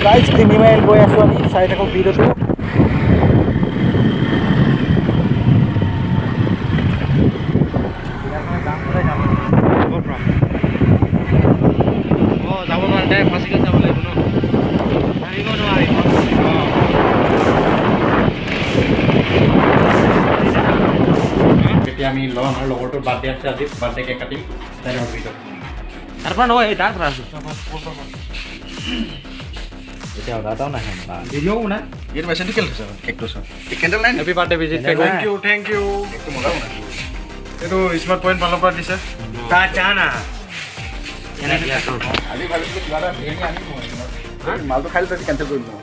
Guys 3 mile গৈ আছোঁ আমি চাই থাকক ভিডিঅ'টো এতিয়া আমি আমাৰ লগৰটোৰ বাৰ্থডে আছে আজি বাৰ্থডে কেক কাটিম তাৰপৰা নহয় তাৰ পৰা আছোঁ এতিয়া অৰ্ডাৰটাও নাহে ভিডিঅ'ও নাই ये वैसे निकल रहा है एक तो sir candle line happy birthday visit thank you एक तो मजा होना ये तो स्मार्ट पॉइंट वाला पर दिसे তা জানা अभी भाभी को ज्यादा भेज आनी है माल तो खाली तो कैंसिल कर दूंगा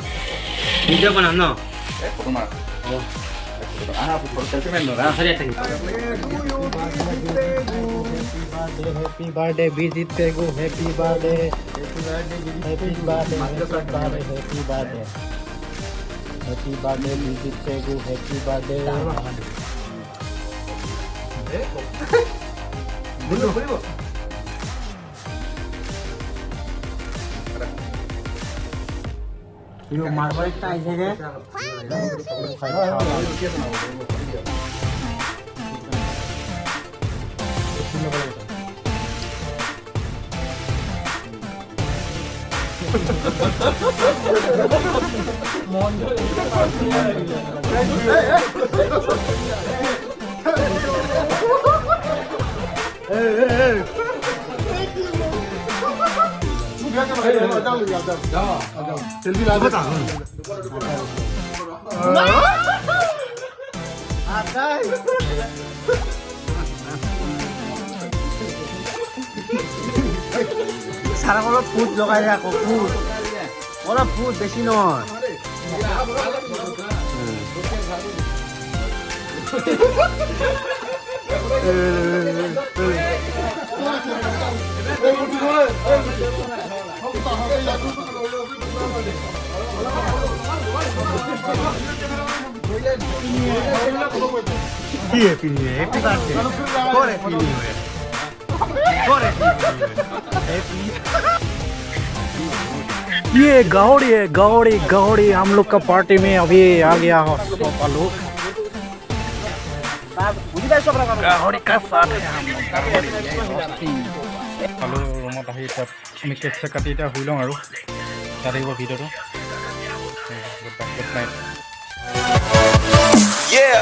ভিডিঅ' বনাম ন ए फोटो मार आहा फोटो सेल्फी में लो ना সৰি থাকিম happy birthday Bijit Pegu happy birthday happy birthday happy birthday Bijit Pegu happy birthday यो मार्बल टाइज है सेल्फी ला दे सारा को फूट लगाई रखो फूट बोला फूट बेसी নহয় কি happy new year happy birthday করে হ্যাপি নিউ ইয়ার করে হ্যাপি ये गौड़ी हम लोग का पार्टी में अभी आ गया हो लोग गौड़ी का साथ है हम लोग পালোঁ ৰুমত আহি তাত আমি কেক চেক কাটি এতিয়া শুই লওঁ আৰু তাত আহিব ভিডিঅ'টো গুড নাইট Yeah.